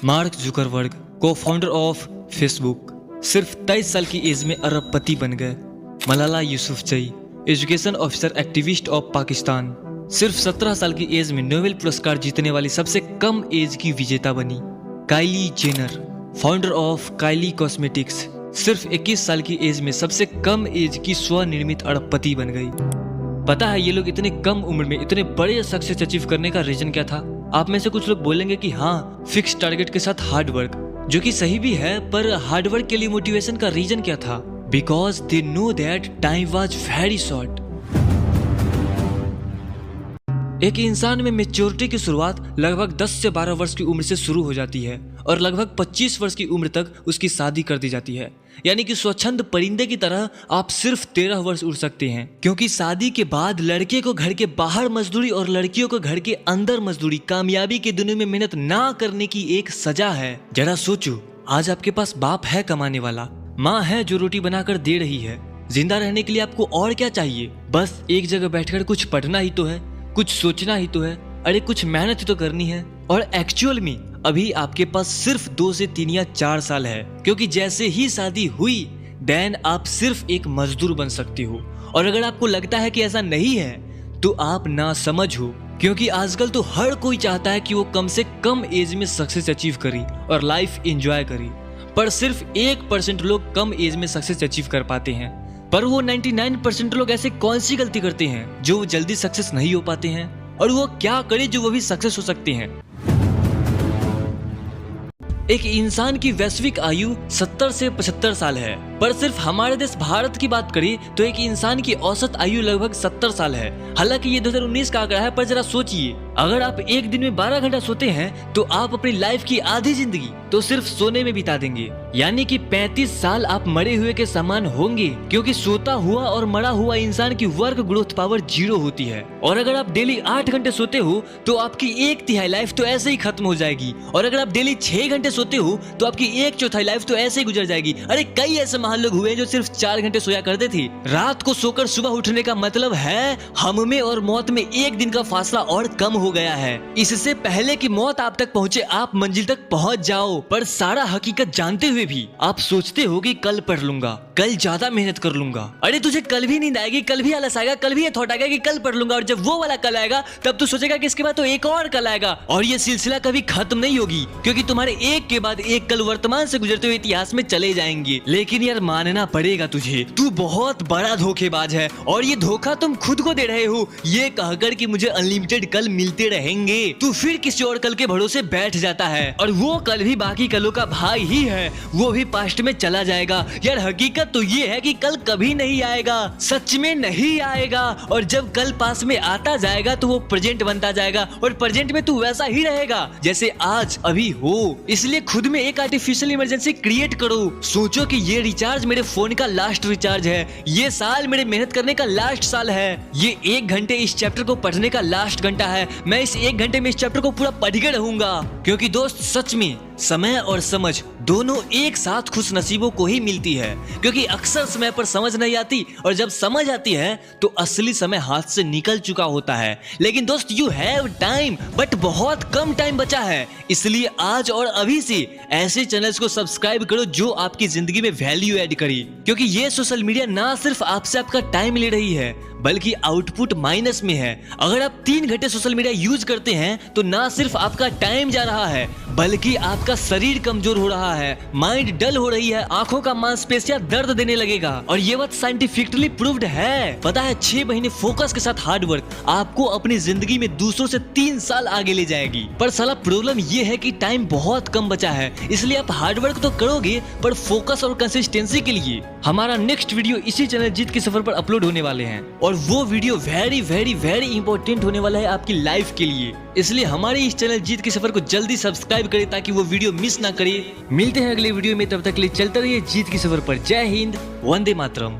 Mark Zuckerberg, को founder of Facebook, सिर्फ 23 साल की एज में अरबपति बन गए। Malala Yousafzai, education officer activist of Pakistan, सिर्फ 17 साल की एज में नोबेल पुरस्कार जीतने वाली सबसे कम एज की विजेता बनी। Kylie Jenner, founder of Kylie Cosmetics, सिर्फ 21 साल की एज में सबसे कम एज की स्वनिर्मित अरबपति बन गई। पता है ये लोग इतने कम उम्र में इतने बड़े सक्सेस अचीव करने का रीजन क्या था? आप में से कुछ लोग बोलेंगे कि हाँ, फिक्स टारगेट के साथ हार्ड वर्क, जो कि सही भी है, पर हार्ड वर्क के लिए मोटिवेशन का रीजन क्या था? Because they know that time was very short. एक इंसान में मेच्योरिटी की शुरुआत लगभग 10 से 12 वर्ष की उम्र से शुरू हो जाती है और लगभग 25 वर्ष की उम्र तक उसकी शादी कर दी जाती है। यानी कि स्वच्छंद परिंदे की तरह आप सिर्फ 13 वर्ष उड़ सकते हैं, क्योंकि शादी के बाद लड़के को घर के बाहर मजदूरी और लड़कियों को घर के अंदर मजदूरी, कामयाबी के दुनिया में मेहनत ना करने की एक सजा है। जरा सोचो, आज आपके पास बाप है कमाने वाला, माँ है जो रोटी बनाकर दे रही है। जिंदा रहने के लिए आपको और क्या चाहिए? बस एक जगह बैठकर कुछ पढ़ना ही तो है, कुछ सोचना ही तो है, अरे कुछ मेहनत ही तो करनी है। और एक्चुअल में अभी आपके पास सिर्फ 2 से 3 या 4 साल है, क्योंकि जैसे ही शादी हुई देन आप सिर्फ एक मजदूर बन सकते हो। और अगर आपको लगता है कि ऐसा नहीं है तो आप नासमझ हो, क्योंकि आजकल तो हर कोई चाहता है कि वो कम से कम एज में सक्सेस अचीव करे और लाइफ एंजॉय करे, पर सिर्फ 1% लोग कम एज में सक्सेस अचीव कर पाते हैं। पर वो 99% लोग ऐसे कौन सी गलती करते हैं जो जल्दी सक्सेस नहीं हो पाते हैं? और वो क्या करे जो वो भी सक्सेस हो सकते हैं? एक इंसान की वैश्विक आयु 70 से 75 साल है, पर सिर्फ हमारे देश भारत की बात करें तो एक इंसान की औसत आयु लगभग 70 साल है। हालांकि ये 2019 का आंकड़ा है, पर जरा सोचिए, अगर आप एक दिन में 12 घंटा सोते हैं तो आप अपनी लाइफ की आधी जिंदगी तो सिर्फ सोने में बिता देंगे। यानी कि 35 साल आप मरे हुए के समान होंगे, क्योंकि सोता हुआ और मरा हुआ इंसान की वर्क ग्रोथ पावर 0 होती है। और अगर आप डेली 8 घंटे सोते हो तो आपकी 1/3 लाइफ तो ऐसे ही खत्म हो जाएगी। और अगर आप डेली 6 घंटे सोते हो तो आपकी 1/4 लाइफ तो ऐसे ही गुजर जाएगी। अरे कई ऐसे महान लोग हुए जो सिर्फ 4 घंटे सोया करते थे। रात को सोकर सुबह उठने का मतलब है हम में और मौत में 1 दिन का फासला और कम हो गया है। इससे पहले कि मौत आप तक पहुंचे आप मंजिल तक पहुंच जाओ, पर सारा हकीकत जानते हुए भी आप सोचते हो कि कल पढ़ लूंगा, कल ज्यादा मेहनत कर लूंगा। अरे तुझे कल भी नींद आएगी, कल भी आलस आएगा, कल भी ये थॉट आएगा कि कल पढ़ लूंगा, और जब वो वाला कल आएगा तब तू सोचेगा कि इसके बाद तो एक और कल आएगा। और ये सिलसिला कभी खत्म नहीं होगी, क्योंकि तुम्हारे एक के बाद एक कल वर्तमान से गुजरते हुए इतिहास में चले जाएंगे। लेकिन यार मानना पड़ेगा तुझे, तू बहुत बड़ा धोखेबाज है, और ये धोखा तुम खुद को दे रहे हो ये कहकर कि मुझे अनलिमिटेड कल मिलते रहेंगे। तू फिर किसी और कल के भरोसे बैठ जाता है, और वो कल भी बाकी कलों का भाई ही है, वो भी पास्ट में चला जाएगा। यार हकीकत तो ये है कि कल कभी नहीं आएगा, सच में नहीं आएगा। और जब कल पास में आता जाएगा तो वो प्रेजेंट बनता जाएगा, और प्रेजेंट में तू वैसा ही रहेगा जैसे आज अभी हो। इसलिए खुद में एक आर्टिफिशियल इमरजेंसी क्रिएट करो। सोचो कि ये रिचार्ज मेरे फोन का लास्ट रिचार्ज है, ये साल मेरे मेहनत करने का लास्ट साल है, ये 1 घंटे इस चैप्टर को पढ़ने का लास्ट घंटा है, मैं इस 1 घंटे में इस चैप्टर को पूरा पढ़ के रहूंगा। क्योंकि दोस्त सच में समय और समझ दोनों एक साथ खुश नसीबों को ही मिलती है, क्योंकि अक्सर समय पर समझ नहीं आती, और जब समझ आती है तो असली समय हाथ से निकल चुका होता है। लेकिन दोस्त यू हैव टाइम, बट बहुत कम टाइम बचा है। इसलिए आज और अभी से ऐसे चैनल्स को सब्सक्राइब करो जो आपकी जिंदगी में वैल्यू ऐड करे, क्योंकि ये सोशल मीडिया ना सिर्फ आपसे आपका टाइम ले रही है बल्कि आउटपुट माइनस में है। अगर आप 3 घंटे सोशल मीडिया यूज करते हैं तो ना सिर्फ आपका टाइम जा रहा है बल्कि आपका शरीर कमजोर हो रहा है, माइंड डल हो रही है, आंखों का मांसपेशियां दर्द देने लगेगा। और ये बात साइंटिफिकली प्रूव्ड है। पता है 6 महीने फोकस के साथ हार्ड वर्क आपको अपनी जिंदगी में दूसरों से 3 साल आगे ले जाएगी। पर साला प्रॉब्लम ये है कि टाइम बहुत कम बचा है, इसलिए आप हार्ड वर्क तो करोगे पर फोकस और कंसिस्टेंसी के लिए हमारा नेक्स्ट वीडियो इसी चैनल जीत के सफर पर अपलोड होने वाले हैं, और वो video very very very important होने वाला है आपकी लाइफ के लिए। इसलिए हमारे इस चैनल जीत के सफर को जल्दी सब्सक्राइब करें ताकि वो वीडियो मिस ना करे। मिलते हैं अगले वीडियो में, तब तक के लिए चलते रहिए जीत के सफर पर। जय हिंद, वंदे मातरम।